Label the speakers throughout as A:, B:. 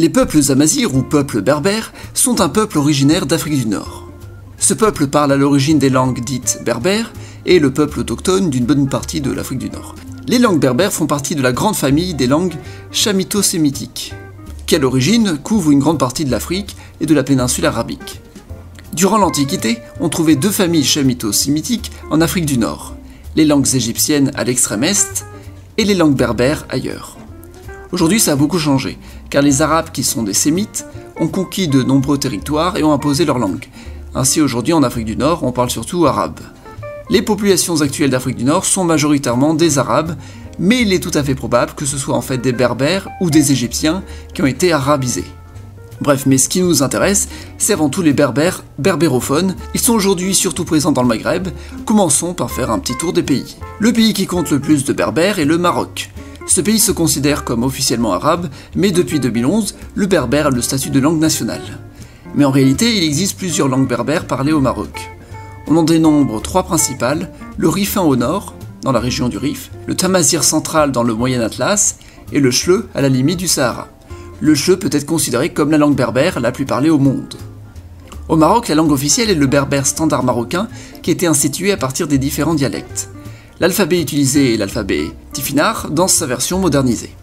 A: Les peuples amazirs ou peuples berbères sont un peuple originaire d'Afrique du Nord. Ce peuple parle à l'origine des langues dites berbères et est le peuple autochtone d'une bonne partie de l'Afrique du Nord. Les langues berbères font partie de la grande famille des langues chamito-sémitiques, qui à l'origine couvre une grande partie de l'Afrique et de la péninsule arabique. Durant l'Antiquité, on trouvait deux familles chamito-sémitiques en Afrique du Nord, les langues égyptiennes à l'extrême est et les langues berbères ailleurs. Aujourd'hui, ça a beaucoup changé, car les Arabes qui sont des Sémites ont conquis de nombreux territoires et ont imposé leur langue. Ainsi, aujourd'hui en Afrique du Nord, on parle surtout arabe. Les populations actuelles d'Afrique du Nord sont majoritairement des Arabes, mais il est tout à fait probable que ce soit en fait des Berbères ou des Égyptiens qui ont été arabisés. Bref, mais ce qui nous intéresse, c'est avant tout les Berbères berbérophones. Ils sont aujourd'hui surtout présents dans le Maghreb. Commençons par faire un petit tour des pays. Le pays qui compte le plus de Berbères est le Maroc. Ce pays se considère comme officiellement arabe, mais depuis 2011, le berbère a le statut de langue nationale. Mais en réalité, il existe plusieurs langues berbères parlées au Maroc. On en dénombre trois principales, le rifin au nord, dans la région du Rif, le tamazir central dans le Moyen Atlas, et le chleu à la limite du Sahara. Le chleu peut être considéré comme la langue berbère la plus parlée au monde. Au Maroc, la langue officielle est le berbère standard marocain qui a été institué à partir des différents dialectes. L'alphabet utilisé est l'alphabet tifinagh dans sa version modernisée.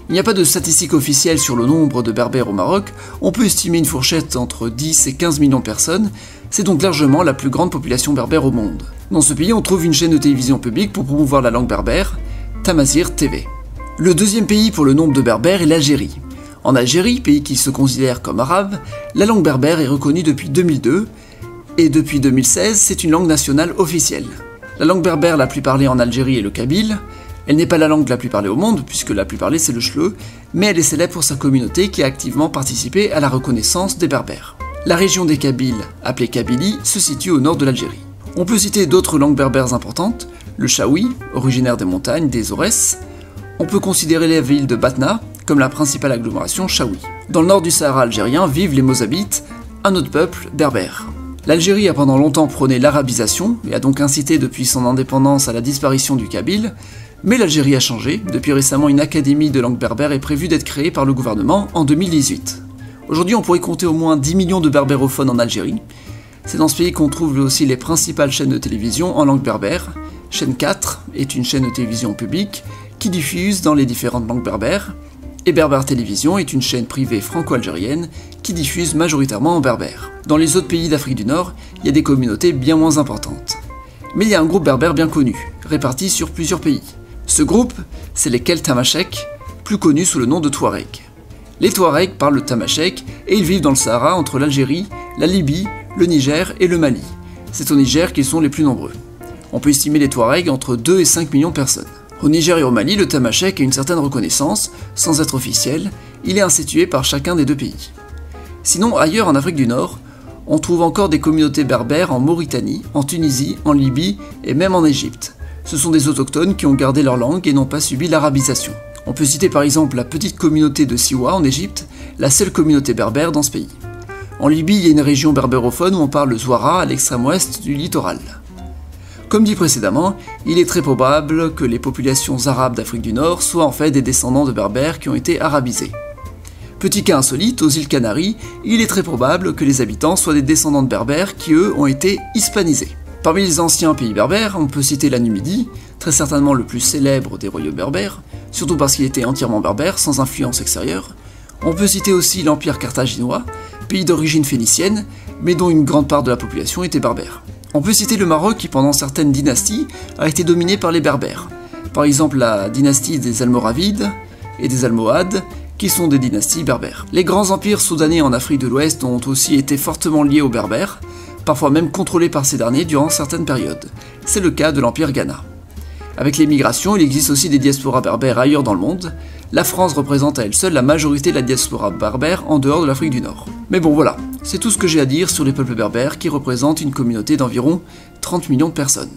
A: Il n'y a pas de statistiques officielles sur le nombre de berbères au Maroc, on peut estimer une fourchette entre 10 et 15 millions de personnes, c'est donc largement la plus grande population berbère au monde. Dans ce pays, on trouve une chaîne de télévision publique pour promouvoir la langue berbère, Tamazir TV. Le deuxième pays pour le nombre de berbères est l'Algérie. En Algérie, pays qui se considère comme arabe, la langue berbère est reconnue depuis 2002, et depuis 2016, c'est une langue nationale officielle. La langue berbère la plus parlée en Algérie est le kabyle. Elle n'est pas la langue la plus parlée au monde, puisque la plus parlée c'est le chleu, mais elle est célèbre pour sa communauté qui a activement participé à la reconnaissance des berbères. La région des Kabyles, appelée Kabylie, se situe au nord de l'Algérie. On peut citer d'autres langues berbères importantes, le chaoui, originaire des montagnes des Aurès. On peut considérer la ville de Batna comme la principale agglomération chaoui. Dans le nord du Sahara algérien vivent les Mozabites, un autre peuple berbère. L'Algérie a pendant longtemps prôné l'arabisation et a donc incité depuis son indépendance à la disparition du kabyle, mais l'Algérie a changé. Depuis récemment, une académie de langue berbère est prévue d'être créée par le gouvernement en 2018. Aujourd'hui, on pourrait compter au moins 10 millions de berbérophones en Algérie. C'est dans ce pays qu'on trouve aussi les principales chaînes de télévision en langue berbère. Chaîne 4 est une chaîne de télévision publique qui diffuse dans les différentes langues berbères, et Berbère Télévision est une chaîne privée franco-algérienne qui diffuse majoritairement en berbère. Dans les autres pays d'Afrique du Nord, il y a des communautés bien moins importantes. Mais il y a un groupe berbère bien connu, réparti sur plusieurs pays. Ce groupe, c'est les Kel Tamashek, plus connus sous le nom de Touaregs. Les Touaregs parlent le tamashek et ils vivent dans le Sahara entre l'Algérie, la Libye, le Niger et le Mali. C'est au Niger qu'ils sont les plus nombreux. On peut estimer les Touaregs entre 2 et 5 millions de personnes. Au Niger et au Mali, le tamashek a une certaine reconnaissance, sans être officiel, il est institué par chacun des deux pays. Sinon, ailleurs en Afrique du Nord, on trouve encore des communautés berbères en Mauritanie, en Tunisie, en Libye et même en Égypte. Ce sont des autochtones qui ont gardé leur langue et n'ont pas subi l'arabisation. On peut citer par exemple la petite communauté de Siwa en Égypte, la seule communauté berbère dans ce pays. En Libye, il y a une région berbérophone où on parle le Zouara à l'extrême ouest du littoral. Comme dit précédemment, il est très probable que les populations arabes d'Afrique du Nord soient en fait des descendants de berbères qui ont été arabisés. Petit cas insolite, aux îles Canaries, il est très probable que les habitants soient des descendants de berbères qui eux ont été hispanisés. Parmi les anciens pays berbères, on peut citer la Numidie, très certainement le plus célèbre des royaumes berbères, surtout parce qu'il était entièrement berbère, sans influence extérieure. On peut citer aussi l'Empire carthaginois, pays d'origine phénicienne, mais dont une grande part de la population était berbère. On peut citer le Maroc qui, pendant certaines dynasties, a été dominé par les berbères. Par exemple la dynastie des Almoravides et des Almohades, qui sont des dynasties berbères. Les grands empires soudanais en Afrique de l'Ouest ont aussi été fortement liés aux berbères, parfois même contrôlés par ces derniers durant certaines périodes. C'est le cas de l'Empire Ghana. Avec les migrations, il existe aussi des diasporas berbères ailleurs dans le monde. La France représente à elle seule la majorité de la diaspora berbère en dehors de l'Afrique du Nord. Mais bon voilà, c'est tout ce que j'ai à dire sur les peuples berbères qui représentent une communauté d'environ 30 millions de personnes.